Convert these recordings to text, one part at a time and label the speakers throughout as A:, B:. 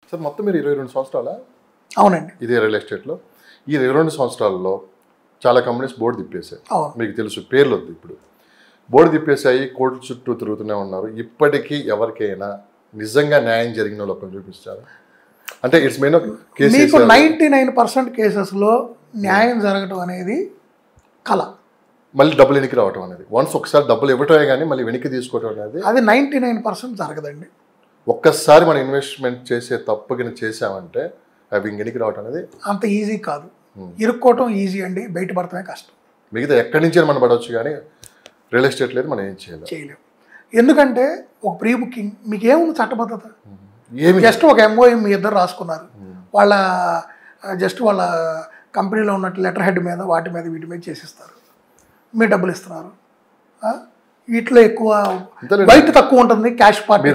A: Sir మొత్తం మీరు 22 సంవత్సరాలా?
B: అవునండి.
A: ఇదే రియల్ ఎస్టేట్లో ఈ 22 సంవత్సరాల్లో చాలా కంపెనీస్ బోర్డు తిప్పేశాయి. మీకు తెలుసు, పేర్లు వద్దు ఇప్పుడు. బోర్డు తిప్పేసాయి, కోర్టు చుట్టూ తిరుగుతూనే ఉన్నారు. ఇప్పటికీ ఎవరికైనా నిజంగా న్యాయం జరిగిన వాళ్ళు ఒకరు చూపిస్తారు అంటే ఇట్స్ మెయిన్
B: మీకు 99% కేసెస్లో న్యాయం జరగటం అనేది కళ.
A: మళ్ళీ డబ్బులు వెనక్కి రావటం అనేది, వన్స్ ఒకసారి డబ్బులు ఇవ్వటమే కానీ మళ్ళీ వెనక్కి తీసుకోవటం అనేది
B: అది 99% జరగదండి.
A: ఒక్కసారి మనం ఇన్వెస్ట్మెంట్ చేసే తప్పు కింద చేసామంటే అవి వెనక్కి రావటం అనేది
B: అంత ఈజీ కాదు. ఇరుక్కోవటం ఈజీ అండి, బయటపడటమే కష్టం.
A: మిగతా ఎక్కడి నుంచి మనం పడవచ్చు కానీ రియల్ ఎస్టేట్ లేదు, మనం ఏం చేయలేము.
B: ఎందుకంటే ఒక ప్రీ బుకింగ్ మీకు ఏముంది చట్టబద్ధత?
A: ఏమి
B: జస్ట్ ఒక ఎంఓఏ మీ ఇద్దరు రాసుకున్నారు, వాళ్ళ జస్ట్ వాళ్ళ కంపెనీలో ఉన్నట్టు లెటర్ హెడ్ మీద వాటి మీద వీటి మీద చేసిస్తారు, మీరు డబ్బులు ఇస్తున్నారు. వీటిలో ఎక్కువ వైట్ తక్కువ ఉంటుంది, క్యాష్ పార్ట్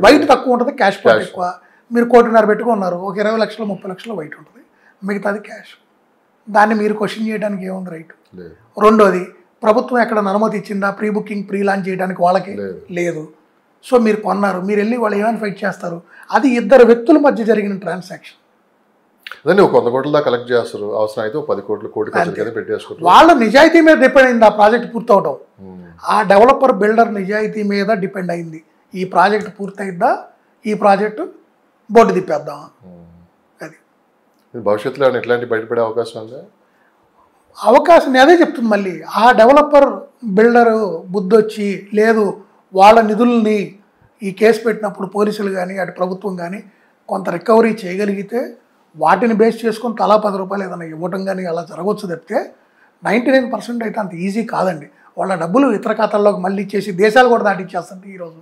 B: వైట్ తక్కువ ఉంటుంది, క్యాష్ పార్ట్ ఎక్కువ. మీరు 1.5 కోటి పెట్టుకున్నారు, ఒక 20 లక్షలు 30 లక్షలు వైట్ ఉంటుంది, మిగతాది క్యాష్. దాన్ని మీరు క్వశ్చన్ చేయడానికి ఏముంది రైట్? రెండోది, ప్రభుత్వం ఎక్కడ అనుమతి ఇచ్చిందా ప్రీ బుకింగ్ ప్రీ లాంచ్ చేయడానికి? వాళ్ళకి లేదు. సో మీరు కొన్నారు, మీరు వెళ్ళి వాళ్ళు ఏమైనా ఫైట్ చేస్తారు? అది ఇద్దరు వ్యక్తుల మధ్య జరిగిన ట్రాన్సాక్షన్.
A: అదే ఒక 100 కోట్ల దాకా కలెక్ట్ చేస్తారు, అవసరం అయితే 10 కోట్లు పెట్టేసుకుంటారు.
B: వాళ్ళ నిజాయితీ మీద డిపెండ్ అయింది ఆ ప్రాజెక్ట్ పూర్తవటం. ఆ డెవలపర్ బిల్డర్ నిజాయితీ మీద డిపెండ్ అయింది. ఈ ప్రాజెక్ట్ పూర్తయిద్దా, ఈ ప్రాజెక్టు బోర్డు తిప్పేద్దామా? అది
A: భవిష్యత్తులో ఎట్లాంటి బయటపడే అవకాశం ఉందా?
B: అవకాశం అదే చెప్తుంది. మళ్ళీ ఆ డెవలపర్ బిల్డరు బుద్ధి వచ్చి లేదు, వాళ్ళ నిధుల్ని ఈ కేసు పెట్టినప్పుడు పోలీసులు కానీ అటు ప్రభుత్వం కానీ కొంత రికవరీ చేయగలిగితే వాటిని బేస్ చేసుకొని తలా 10 రూపాయలు ఏదైనా ఇవ్వటం కానీ అలా జరగవచ్చు తప్పితే 99% అయితే అంత ఈజీ కాదండి. వాళ్ళ డబ్బులు ఇతర ఖాతాల్లోకి మళ్ళీ ఇచ్చేసి దేశాలు కూడా దాటిచ్చేస్తుంది ఈరోజు.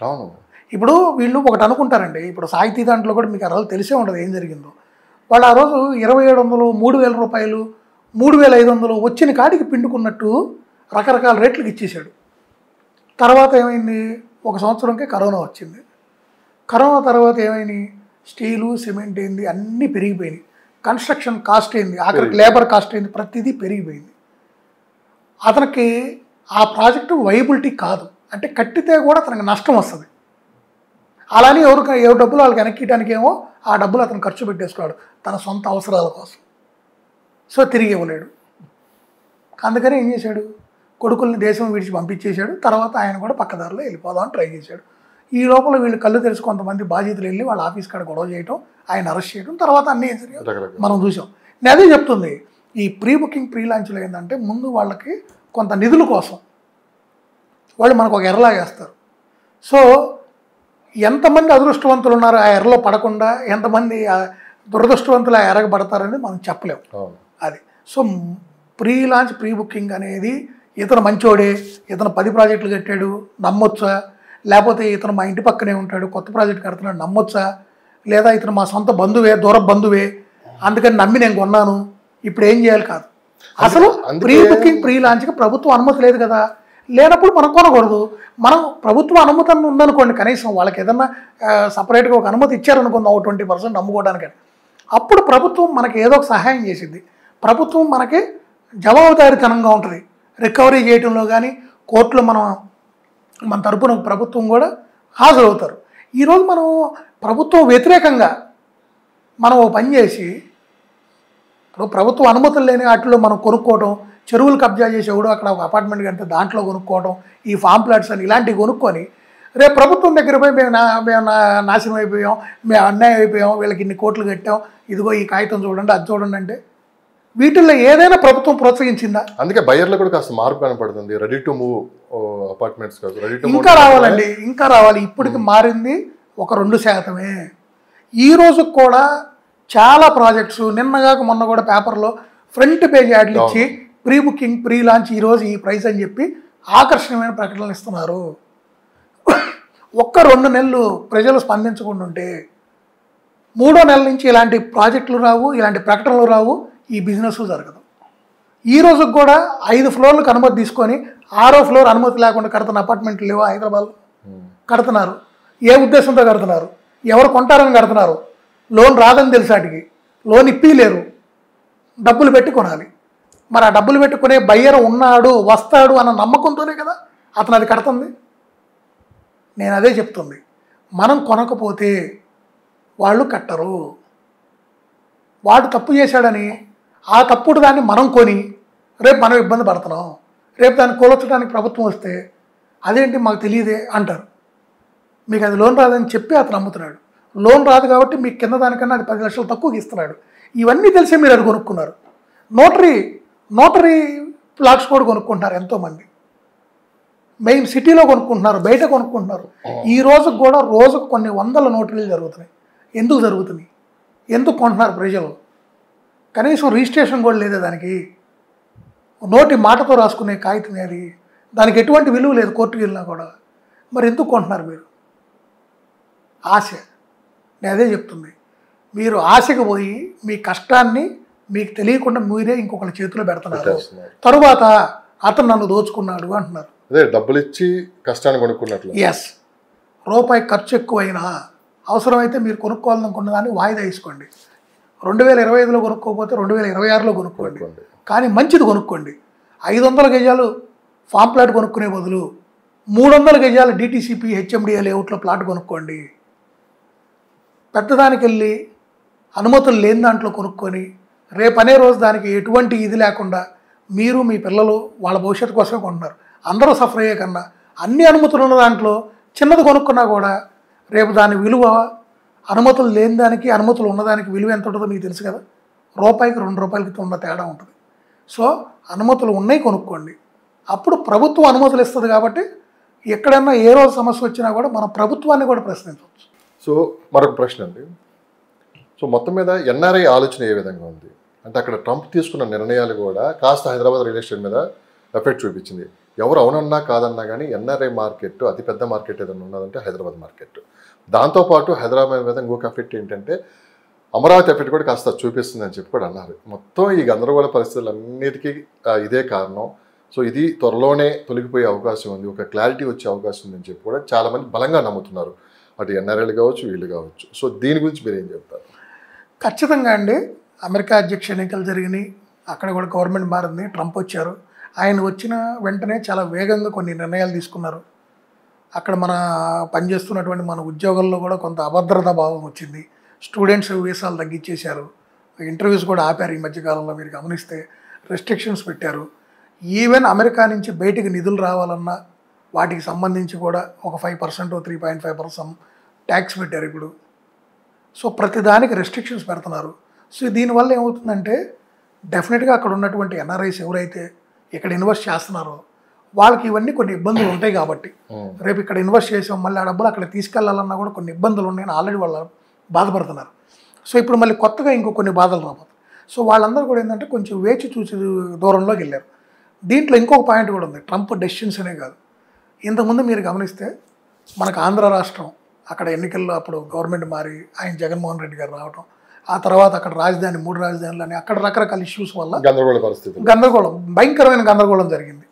A: అవును.
B: ఇప్పుడు వీళ్ళు ఒకటి అనుకుంటారండి, ఇప్పుడు సాహితీ దాంట్లో కూడా మీకు అలా తెలిసే ఉండదు ఏం జరిగిందో. వాళ్ళు ఆ రోజు 2700, 3000 రూపాయలు, 3500 వచ్చిన కాడికి పిండుకున్నట్టు రకరకాల రేట్లకు ఇచ్చేసాడు. తర్వాత ఏమైంది, 1 సంవత్సరంకే కరోనా వచ్చింది. కరోనా తర్వాత ఏమైంది, స్టీలు సిమెంట్ ఏంది అన్నీ పెరిగిపోయినాయి, కన్స్ట్రక్షన్ కాస్ట్ ఏంది, ఆఖరికి లేబర్ కాస్ట్ ఏంది, ప్రతిదీ పెరిగిపోయింది. అతనికి ఆ ప్రాజెక్టు వైబిలిటీ కాదు, అంటే కట్టితే కూడా అతనికి నష్టం వస్తుంది. అలానే ఎవరు డబ్బులు వాళ్ళకి వెనక్కియడానికి ఏమో ఆ డబ్బులు అతను ఖర్చు పెట్టేసుకున్నాడు తన సొంత అవసరాల కోసం. సో తిరిగి ఇవ్వలేడు. అందుకని ఏం చేశాడు, కొడుకుల్ని దేశం విడిచి పంపించేశాడు. తర్వాత ఆయన కూడా పక్కదారిలో వెళ్ళిపోదామని ట్రై చేశాడు. ఈ లోపల వీళ్ళు కళ్ళు తెలిసి కొంతమంది బాధ్యతలు వెళ్ళి వాళ్ళ ఆఫీస్ కాడ గొడవ చేయటం, ఆయన అరెస్ట్ చేయడం, తర్వాత అన్నీ మనం చూసాం. నేను అదే చెప్తుంది, ఈ ప్రీ బుకింగ్ ప్రీ లాంచ్లో ఏంటంటే ముందు వాళ్ళకి కొంత నిధుల కోసం వాళ్ళు మనకు ఒక ఎర్రలా వేస్తారు. సో ఎంతమంది అదృష్టవంతులు ఉన్నారు ఆ ఎర్రలో పడకుండా, ఎంతమంది దురదృష్టవంతులు ఆ ఎర్రగా పడతారని మనం చెప్పలేము. అది so pre launch pre booking అనేది ఇతను మంచోడే, ఇతను 10 ప్రాజెక్టులు కట్టాడు నమ్మొచ్చా, లేకపోతే ఇతను మా ఇంటి పక్కనే ఉంటాడు కొత్త ప్రాజెక్ట్ కడుతున్నాడు నమ్మొచ్చా, లేదా ఇతను మా సొంత బంధువే దూర బంధువే అందుకని నమ్మి నేను కొన్నాను ఇప్పుడు ఏం చేయాలి కాదు. అసలు ప్రీ బుకింగ్ ప్రీ లాంచ్కి ప్రభుత్వం అనుమతి లేదు కదా, లేనప్పుడు మనం కొనకూడదు. మనం ప్రభుత్వ అనుమతి ఉందనుకోండి, కనీసం వాళ్ళకి ఏదన్నా సపరేట్గా ఒక అనుమతి ఇచ్చారనుకుందాం 20% అమ్ముకోవడానికి, అప్పుడు ప్రభుత్వం మనకి ఏదో ఒక సహాయం చేసింది. ప్రభుత్వం మనకి జవాబుదారీతనంగా ఉంటుంది రికవరీ చేయడంలో కానీ, కోర్టులో మన తరపున ప్రభుత్వం కూడా హాజరవుతారు. ఈరోజు మనం ప్రభుత్వం వ్యతిరేకంగా మనం ఓ పని చేసి ఇప్పుడు ప్రభుత్వం అనుమతులు లేని వాటిలో మనం కొనుక్కోవడం, చెరువులు కబ్జా చేసేవాడు అక్కడ ఒక అపార్ట్మెంట్ కంటే దాంట్లో కొనుక్కోవడం, ఈ ఫామ్ ప్లాట్స్ అని ఇలాంటివి కొనుక్కొని రేపు ప్రభుత్వం దగ్గర పోయి మేము నాశనం అయిపోయాం, మేము అన్యాయం అయిపోయాం, వీళ్ళకి ఇన్ని కోట్లు కట్టాం, ఇదిగో ఈ కాగితం చూడండి అది చూడండి అంటే వీటిల్లో ఏదైనా ప్రభుత్వం ప్రోత్సహించిందా?
A: అందుకే బయర్లో కూడా కాస్త మార్పు కనపడుతుంది. రెడీ టు మూవ్ అపార్ట్మెంట్స్ కాదు, రెడీ టు
B: ఇంకా రావాలండి, ఇంకా రావాలి. ఇప్పటికి మారింది ఒక 2%. ఈ రోజు కూడా చాలా ప్రాజెక్ట్స్ నిన్నగాక మొన్న కూడా పేపర్లో ఫ్రంట్ పేజ్ యాడ్లు ఇచ్చి ప్రీ బుకింగ్ ప్రీ లాంచ్ ఈరోజు ఈ ప్రైస్ అని చెప్పి ఆకర్షణీయమైన ప్రకటనలు ఇస్తున్నారు. ఒక్క 2 నెలలు ప్రజలు స్పందించకుండా ఉంటే 3వ నెల నుంచి ఇలాంటి ప్రాజెక్టులు రావు, ఇలాంటి ప్రకటనలు రావు, ఈ బిజినెస్ జరగదు. ఈ రోజుకి కూడా 5 ఫ్లోర్లకు అనుమతి తీసుకొని 6వ ఫ్లోర్ అనుమతి లేకుండా కడుతున్న అపార్ట్మెంట్లు లేవా హైదరాబాద్లో? కడుతున్నారు. ఏ ఉద్దేశంతో కడుతున్నారు? ఎవరు కొంటారని కడుతున్నారు? లోన్ రాదని తెలిసాటికి లోన్ ఇప్పలేరు, డబ్బులు పెట్టి కొనాలి. మరి ఆ డబ్బులు పెట్టుకునే బయ్యర్ ఉన్నాడు వస్తాడు అన్న నమ్మకంతోనే కదా అతను అది కడుతుంది. నేను అదే చెప్తుంది, మనం కొనకపోతే వాళ్ళు కట్టరు. వాడు తప్పు చేశాడని ఆ తప్పుడు దాన్ని మనం కొని రేపు మనం ఇబ్బంది పడుతున్నాం, రేపు దాన్ని కూలొచ్చడానికి ప్రభుత్వం వస్తే అదేంటి మాకు తెలియదే అంటారు. మీకు అది లోన్ రాదని చెప్పి అతను అమ్ముతున్నాడు. లోన్ రాదు కాబట్టి మీకు కింద దానికన్నా అది 10 లక్షలు తక్కువకి ఇస్తున్నాడు. ఇవన్నీ తెలిసే మీరు అది కొనుక్కున్నారు. నోటరీ ప్లాట్స్ కూడా కొనుక్కుంటున్నారు ఎంతోమంది. మెయిన్ సిటీలో కొనుక్కుంటున్నారు, బయట కొనుక్కుంటున్నారు. ఈ రోజుకు కూడా రోజుకు కొన్ని వందల నోటరీలు జరుగుతున్నాయి. ఎందుకు జరుగుతున్నాయి? ఎందుకు కొంటున్నారు ప్రజలు? కనీసం రిజిస్ట్రేషన్ కూడా లేదా దానికి. నోటి మాటతో రాసుకునే కాగితం అది, దానికి ఎటువంటి విలువ లేదు కోర్టుకు వెళ్ళినా కూడా. మరి ఎందుకు కొంటున్నారు మీరు? ఆశ. నేను అదే చెప్తుంది, మీరు ఆశకు పోయి మీ కష్టాన్ని మీకు తెలియకుండా మీరే ఇంకొకరి చేతిలో పెడుతున్నారు. తరువాత అతను నన్ను దోచుకున్నాడు అంటున్నారు.
A: అదే డబ్బులు ఇచ్చి కష్టాన్ని కొనుక్కున్నట్లు.
B: ఎస్, రూపాయి ఖర్చు ఎక్కువైనా అవసరమైతే మీరు కొనుక్కోవాలనుకున్న దాన్ని వాయిదా వేసుకోండి. 2025లో కొనుక్కోకపోతే 2026లో కొనుక్కోండి. కానీ మంచిది కొనుక్కోండి. 500 గజాలు ఫామ్ ప్లాట్ కొనుక్కునే బదులు 300 గజాలు డిటీసీపీ హెచ్ఎండిఏ లేఅవుట్లో ప్లాట్ కొనుక్కోండి. పెద్దదానికి వెళ్ళి అనుమతులు లేని దాంట్లో కొనుక్కొని రేపనే రోజు దానికి ఎటువంటి ఇది లేకుండా మీరు మీ పిల్లలు వాళ్ళ భవిష్యత్తు కోసమే కొంటున్నారు. అందరూ సఫర్ అయ్యే కన్నా అన్ని అనుమతులు ఉన్న దాంట్లో చిన్నది కొనుక్కున్నా కూడా రేపు దాని విలువ అనుమతులు లేని దానికి అనుమతులు ఉన్నదానికి విలువ ఎంత ఉంటుందో మీకు తెలుసు కదా. రూపాయికి 2 రూపాయలకి ఉన్న తేడా ఉంటుంది. సో అనుమతులు ఉన్నాయి కొనుక్కోండి. అప్పుడు ప్రభుత్వం అనుమతులు ఇస్తుంది కాబట్టి ఎక్కడైనా ఏ రోజు సమస్య వచ్చినా కూడా మన ప్రభుత్వాన్ని కూడా ప్రశ్నించవచ్చు.
A: సో మరొక ప్రశ్న అండి. సో మొత్తం మీద ఎన్ఆర్ఐ ఆలోచన ఏ విధంగా ఉంది అంటే అక్కడ ట్రంప్ తీసుకున్న నిర్ణయాలు కూడా కాస్త హైదరాబాద్ రియల్ ఎస్టేట్ మీద ఎఫెక్ట్ చూపించింది. ఎవరు అవునన్నా కాదన్నా కానీ ఎన్ఆర్ఐ మార్కెట్ అతిపెద్ద మార్కెట్ ఏదైనా ఉన్నదంటే హైదరాబాద్ మార్కెట్. దాంతోపాటు హైదరాబాద్ మీద ఇంకొక ఎఫెక్ట్ ఏంటంటే అమరావతి ఎఫెక్ట్ కూడా కాస్త చూపిస్తుందని చెప్పి కూడా అన్నారు. మొత్తం ఈ గందరగోళ పరిస్థితులన్నిటికీ ఇదే కారణం. సో ఇది త్వరలోనే తొలగిపోయే అవకాశం ఉంది, ఒక క్లారిటీ వచ్చే అవకాశం ఉందని చెప్పి కూడా చాలామంది బలంగా నమ్ముతున్నారు, అటు ఎన్ఆర్ఐలు కావచ్చు వీళ్ళు కావచ్చు. సో దీని గురించి మీరు ఏం చెప్తారు?
B: ఖచ్చితంగా అండి, అమెరికా అధ్యక్ష ఎన్నికలు జరిగినాయి, అక్కడ కూడా గవర్నమెంట్ మారింది, ట్రంప్ వచ్చారు. ఆయన వచ్చిన వెంటనే చాలా వేగంగా కొన్ని నిర్ణయాలు తీసుకున్నారు. అక్కడ మన పనిచేస్తున్నటువంటి మన ఉద్యోగాల్లో కూడా కొంత అభద్రతా భావం వచ్చింది. స్టూడెంట్స్ వీసాలు తగ్గించేశారు, ఇంటర్వ్యూస్ కూడా ఆపారు. ఈ మధ్యకాలంలో మీరు గమనిస్తే రెస్ట్రిక్షన్స్ పెట్టారు. ఈవెన్ అమెరికా నుంచి బయటికి నిధులు రావాలన్నా వాటికి సంబంధించి కూడా ఒక 5% 3.5% ట్యాక్స్ పెట్టారు ఇప్పుడు. సో ప్రతిదానికి రెస్ట్రిక్షన్స్ పెడుతున్నారు. సో దీనివల్ల ఏమవుతుందంటే డెఫినెట్గా అక్కడ ఉన్నటువంటి ఎన్ఆర్ఐస్ ఎవరైతే ఇక్కడ ఇన్వెస్ట్ చేస్తున్నారో వాళ్ళకి ఇవన్నీ కొన్ని ఇబ్బందులు ఉంటాయి. కాబట్టి రేపు ఇక్కడ ఇన్వెస్ట్ చేసాం మళ్ళీ ఆ డబ్బులు అక్కడ తీసుకెళ్లాలన్నా కూడా కొన్ని ఇబ్బందులు ఉన్నాయని ఆల్రెడీ వాళ్ళు బాధపడుతున్నారు. సో ఇప్పుడు మళ్ళీ కొత్తగా ఇంకో కొన్ని బాధలు రాబోతుంది. సో వాళ్ళందరూ కూడా ఏంటంటే కొంచెం వేచి చూసి దూరంలోకి వెళ్ళారు. దీంట్లో ఇంకొక పాయింట్ కూడా ఉంది, ట్రంప్ డెసిషన్స్ అనే కాదు. ఇంతకుముందు మీరు గమనిస్తే మనకు ఆంధ్ర రాష్ట్రం అక్కడ ఎన్నికల్లో అప్పుడు గవర్నమెంట్ మారి ఆయన జగన్మోహన్ రెడ్డి గారు రావడం, ఆ తర్వాత అక్కడ రాజధాని 3 రాజధానులు అని అక్కడ రకరకాల ఇష్యూస్ వల్ల గందరగోళం భయంకరమైన గందరగోళం జరిగింది.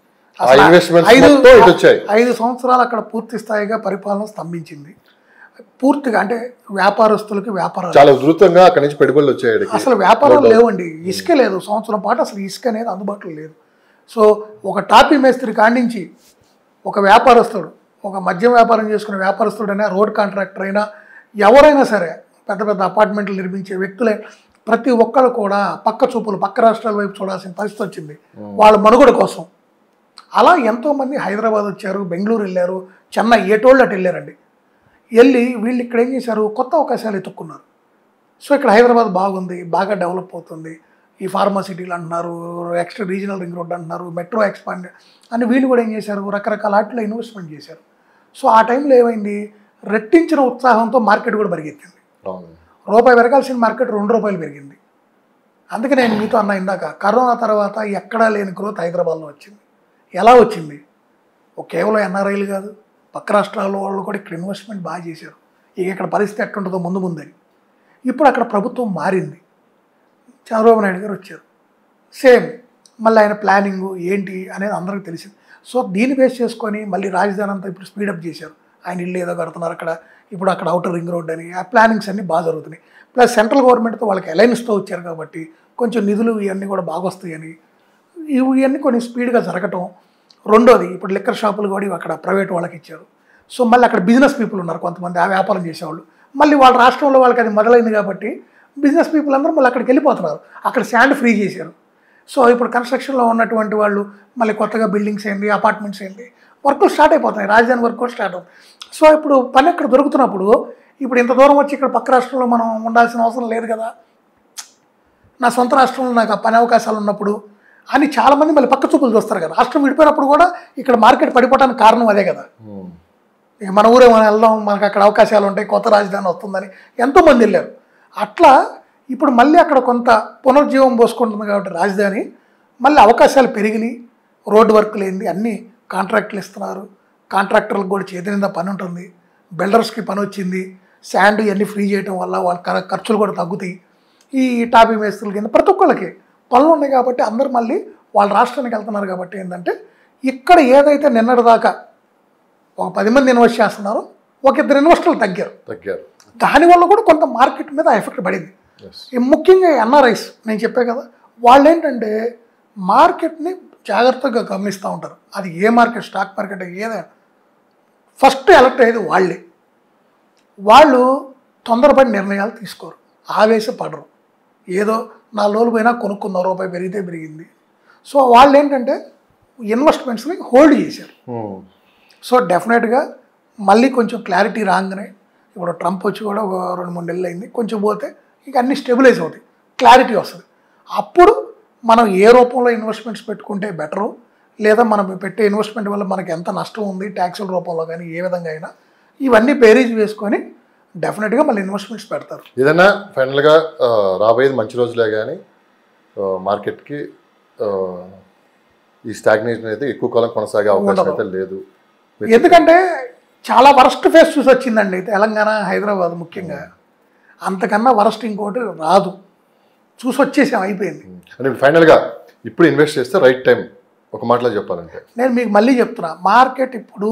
B: 5 సంవత్సరాలు అక్కడ పూర్తి స్థాయిగా పరిపాలన స్తంభించింది. పూర్తిగా అంటే వ్యాపారస్తులకి వ్యాపారాలు
A: చాలా ద్రుతంగా అక్కడి నుంచి పెట్టుబడులు వచ్చాయి.
B: అసలు వ్యాపారాలు లేవండి, ఇసుక లేదు. సంవత్సరం పాటు అసలు ఇసుక అనేది అందుబాటులో లేదు. సో ఒక టాపీ మేస్త్రి కాడించి ఒక వ్యాపారస్తుడు, ఒక మద్యం వ్యాపారం చేసుకునే వ్యాపారస్తుడైనా, రోడ్ కాంట్రాక్టర్ అయినా, ఎవరైనా సరే పెద్ద పెద్ద అపార్ట్మెంట్లు నిర్మించే వ్యక్తులే ప్రతి ఒక్కరు కూడా పక్క చూపులు పక్క రాష్ట్రాల వైపు చూడాల్సిన పరిస్థితి వచ్చింది వాళ్ళ మనుగడ కోసం. అలా ఎంతోమంది హైదరాబాద్ వచ్చారు, బెంగళూరు వెళ్ళారు, చెన్నై ఏటోళ్ళు అటు వెళ్ళారండి. వెళ్ళి వీళ్ళు ఇక్కడ ఏం చేశారు, కొత్త అవకాశాలు ఎత్తుక్కున్నారు. సో ఇక్కడ హైదరాబాద్ బాగుంది, బాగా డెవలప్ అవుతుంది, ఈ ఫార్మాసిటీలు అంటున్నారు, ఎక్స్ట్రా రీజనల్ రింగ్ రోడ్ అంటున్నారు, మెట్రో ఎక్స్పాండ్ అని వీళ్ళు కూడా ఏం చేశారు, రకరకాల వాటిలో ఇన్వెస్ట్మెంట్ చేశారు. సో ఆ టైంలో ఏమైంది, రెట్టించిన ఉత్సాహంతో మార్కెట్ కూడా పెరిగెత్తింది. రూపాయి పెరగాల్సిన మార్కెట్ 2 రూపాయలు పెరిగింది. అందుకే నేను మీతో అన్న ఇందాక, కరోనా తర్వాత ఎక్కడా లేని గ్రోత్ హైదరాబాద్లో వచ్చింది. ఎలా వచ్చింది? కేవలం ఎన్ఆర్ఐలు కాదు, పక్క రాష్ట్రాల వాళ్ళు కూడా ఇక్కడ ఇన్వెస్ట్మెంట్ బాగా చేశారు. ఇక ఇక్కడ పరిస్థితి ఎట్టుంటుందో ముందని. ఇప్పుడు అక్కడ ప్రభుత్వం మారింది, చంద్రబాబు నాయుడు గారు వచ్చారు. సేమ్ మళ్ళీ ఆయన ప్లానింగు ఏంటి అనేది అందరికీ తెలిసింది. సో దీన్ని బేస్ చేసుకొని మళ్ళీ రాజధాని అంతా ఇప్పుడు స్పీడప్ చేశారు. ఆయన ఇల్లు ఏదో కడుతున్నారు అక్కడ, ఇప్పుడు అక్కడ అవుటర్ రింగ్ రోడ్ అని, ఆ ప్లానింగ్స్ అన్నీ బాగా జరుగుతున్నాయి. ప్లస్ సెంట్రల్ గవర్నమెంట్తో వాళ్ళకి అలయన్స్తో వచ్చారు కాబట్టి కొంచెం నిధులు ఇవన్నీ కూడా బాగా వస్తాయని ఇవన్నీ కొన్ని స్పీడ్గా జరగటం. రెండోది ఇప్పుడు లిక్కర్ షాపులు కూడా అక్కడ ప్రైవేట్ వాళ్ళకి ఇచ్చారు. సో మళ్ళీ అక్కడ బిజినెస్ పీపుల్ ఉన్నారు కొంతమంది, ఆ వ్యాపారం చేసేవాళ్ళు మళ్ళీ వాళ్ళ రాష్ట్రంలో వాళ్ళకి అది మొదలైంది కాబట్టి బిజినెస్ పీపుల్ అందరూ మళ్ళీ అక్కడికి వెళ్ళిపోతున్నారు. అక్కడ శాండ్ ఫ్రీ చేశారు. సో ఇప్పుడు కన్స్ట్రక్షన్లో ఉన్నటువంటి వాళ్ళు మళ్ళీ కొత్తగా బిల్డింగ్స్ ఏంటి, అపార్ట్మెంట్స్ ఏంటి, వర్కులు స్టార్ట్ అయిపోతున్నాయి. రాజధాని వర్క్ కూడా స్టార్ట్ అవుతుంది. సో ఇప్పుడు పని ఎక్కడ దొరుకుతున్నప్పుడు ఇప్పుడు ఇంత దూరం వచ్చి ఇక్కడ పక్క రాష్ట్రంలో మనం ఉండాల్సిన అవసరం లేదు కదా, నా సొంత రాష్ట్రంలో నాకు ఆ పని అవకాశాలు ఉన్నప్పుడు అని చాలామంది మళ్ళీ పక్క చూపులు చూస్తారు కదా. రాష్ట్రం విడిపోయినప్పుడు కూడా ఇక్కడ మార్కెట్ పడిపోవడానికి కారణం అదే కదా. ఇక మన ఊరే మనం వెళ్దాం, మనకు అక్కడ అవకాశాలు ఉంటాయి, కొత్త రాజధాని వస్తుందని ఎంతోమంది వెళ్ళారు. అట్లా ఇప్పుడు మళ్ళీ అక్కడ కొంత పునర్జీవం పోసుకుంటుంది కాబట్టి రాజధాని మళ్ళీ అవకాశాలు పెరిగినాయి. రోడ్డు వర్క్లు ఏంది అన్నీ కాంట్రాక్టులు ఇస్తున్నారు. కాంట్రాక్టర్లకు కూడా చేతి నిండా పని ఉంటుంది. బిల్డర్స్కి పని వచ్చింది. శాండ్ ఇవన్నీ ఫ్రీ చేయడం వల్ల వాళ్ళ ఖర్చులు కూడా తగ్గుతాయి. ఈ టాపీ మేస్త్రుల కింద ప్రతి ఒక్కళ్ళకి పనులు ఉన్నాయి కాబట్టి అందరూ మళ్ళీ వాళ్ళ రాష్ట్రానికి వెళ్తున్నారు. కాబట్టి ఏంటంటే ఇక్కడ ఏదైతే నిన్నటిదాకా ఒక 10 మంది ఇన్వెస్ట్ చేస్తున్నారో ఒక 2 ఇన్వెస్టర్లు తగ్గారు. దానివల్ల కూడా కొంత మార్కెట్ మీద ఎఫెక్ట్ పడింది. ముఖ్యంగా ఎన్ఆర్ఐస్ నేను చెప్పే కదా, వాళ్ళు ఏంటంటే మార్కెట్ని జాగ్రత్తగా గమనిస్తూ ఉంటారు. అది ఏ మార్కెట్, స్టాక్ మార్కెట్ ఏదైనా ఫస్ట్ ఎలక్ట్ అయ్యేది వాళ్ళే. వాళ్ళు తొందరపడి నిర్ణయాలు తీసుకోరు, ఆవేశపడరు. ఏదో 4 రోజులు పోయినా కొనుక్కుందాం, రూపాయి పెరిగితే పెరిగింది. సో వాళ్ళు ఏంటంటే ఇన్వెస్ట్మెంట్స్ని హోల్డ్ చేశారు. సో డెఫినెట్గా మళ్ళీ కొంచెం క్లారిటీ రాగానే, ఇప్పుడు ట్రంప్ వచ్చి కూడా ఒక 2-3 నెలలు అయింది, కొంచెం పోతే ఇంకా అన్నీ స్టెబిలైజ్ అవుతాయి, క్లారిటీ వస్తుంది. అప్పుడు మనం ఏ రూపంలో ఇన్వెస్ట్మెంట్స్ పెట్టుకుంటే బెటరు, లేదా మనం పెట్టే ఇన్వెస్ట్మెంట్ వల్ల మనకి ఎంత నష్టం ఉంది ట్యాక్సుల రూపంలో కానీ ఏ విధంగా అయినా ఇవన్నీ బేరీజ్ వేసుకొని డెఫినెట్గా మళ్ళీ ఇన్వెస్ట్మెంట్స్ పెడతారు.
A: ఏదైనా ఫైనల్గా రాబోయేది మంచి రోజులే కానీ మార్కెట్కి ఈ స్టాగ్నేషన్ అయితే ఎక్కువ కాలం కొనసాగే అవకాశం అయితే లేదు.
B: ఎందుకంటే చాలా వరస్ట్ ఫేస్ చూసి వచ్చిందండి తెలంగాణ, హైదరాబాద్ ముఖ్యంగా. అంతకన్నా వరస్ట్ ఇంకోటి రాదు, చూసి వచ్చేసాం, అయిపోయింది.
A: అంటే ఫైనల్గా ఇప్పుడు ఇన్వెస్ట్ చేస్తే రైట్ టైం ఒక మాటలో చెప్పాలంటే
B: నేను మీకు మళ్ళీ చెప్తున్నా, మార్కెట్ ఇప్పుడు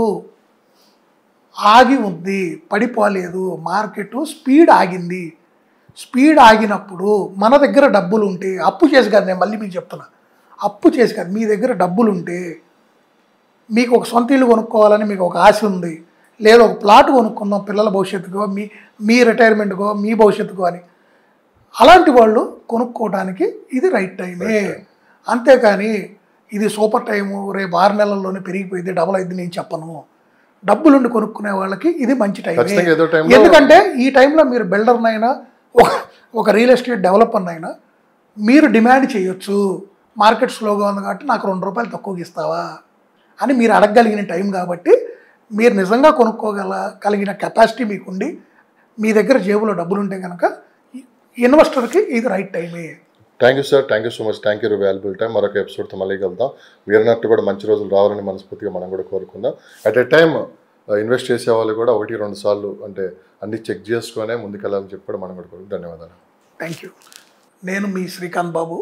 B: ఆగి ఉంది, పడిపోలేదు. మార్కెట్ స్పీడ్ ఆగింది. స్పీడ్ ఆగినప్పుడు మన దగ్గర డబ్బులు ఉంటే, అప్పు చేసి కాదు, నేను మళ్ళీ మీకు చెప్తున్నా, అప్పు చేసి కాదు, మీ దగ్గర డబ్బులు ఉంటే, మీకు ఒక సొంత ఇల్లు కొనుక్కోవాలని మీకు ఒక ఆశ ఉంది, లేదా ఒక ప్లాట్ కొనుక్కుందాం పిల్లల భవిష్యత్తుకో, మీ రిటైర్మెంట్కో, మీ భవిష్యత్తుకో అని, అలాంటి వాళ్ళు కొనుక్కోవడానికి ఇది రైట్ టైమే. అంతేకాని ఇది సూపర్ టైము, రేపు 6 నెలల్లోనే పెరిగిపోయింది, డబుల్ అయింది నేను చెప్పను. డబ్బులుండి కొనుక్కునే వాళ్ళకి ఇది మంచి టైమే. ఎందుకంటే ఈ టైంలో మీరు బిల్డర్నైనా ఒక రియల్ ఎస్టేట్ డెవలపర్నైనా మీరు డిమాండ్ చేయొచ్చు, మార్కెట్ స్లోగా ఉంది కాబట్టి నాకు 2 రూపాయలు తక్కువకి ఇస్తావా అని మీరు అడగగలిగిన టైం. కాబట్టి మీరు నిజంగా కొనుక్కోగలిగిన కెపాసిటీ మీకుండి మీ దగ్గర జేబులో డబ్బులు ఉంటే కనుక ఇన్వెస్టర్కి ఇది రైట్ టైమే.
A: Thank you sir, thank you so much, thank you valuable time. మరొక ఎపిసోడ్తో మళ్ళీ కలుద్దాం. వీరన్నట్టు కూడా మంచి రోజులు రావాలని మనస్ఫూర్తిగా మనం కూడా కోరుకుందాం. అట్ ఎ టైం ఇన్వెస్ట్ చేసే వాళ్ళు కూడా 1-2 సార్లు అంటే అన్ని చెక్ చేసుకునే ముందుకెళ్ళాలని చెప్పి కూడా మనం కూడా కోరుకుంటాం. ధన్యవాదాలు.
B: Thank you. నేను మీ శ్రీకాంత్ బాబు,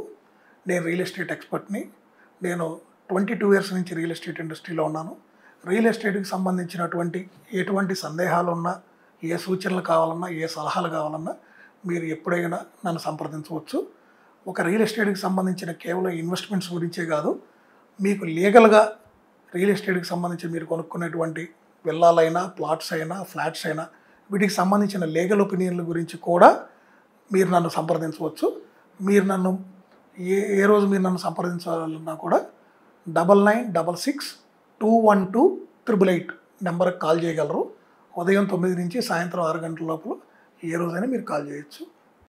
B: నేను రియల్ ఎస్టేట్ ఎక్స్పర్ట్ని. నేను 22 ఇయర్స్ నుంచి రియల్ ఎస్టేట్ ఇండస్ట్రీలో ఉన్నాను. రియల్ ఎస్టేట్కి సంబంధించినటువంటి ఎటువంటి సందేహాలు ఉన్నా, ఏ సూచనలు కావాలన్నా, ఏ సలహాలు కావాలన్నా మీరు ఎప్పుడైనా నన్ను సంప్రదించవచ్చు. ఒక రియల్ ఎస్టేట్కి సంబంధించిన కేవలం ఇన్వెస్ట్మెంట్స్ గురించే కాదు, మీకు లీగల్గా రియల్ ఎస్టేట్కి సంబంధించి మీరు కొనుక్కునేటువంటి విల్లాలైనా, ప్లాట్స్ అయినా, ఫ్లాట్స్ అయినా, వీటికి సంబంధించిన లీగల్ ఒపీనియన్ల గురించి కూడా మీరు నన్ను సంప్రదించవచ్చు. మీరు నన్ను ఏ రోజు మీరు నన్ను సంప్రదించాలన్నా కూడా 9966212888 నెంబర్కి కాల్ చేయగలరు. ఉదయం 9 నుంచి సాయంత్రం 6 గంటల లోపల ఏ రోజైనా మీరు కాల్ చేయొచ్చు.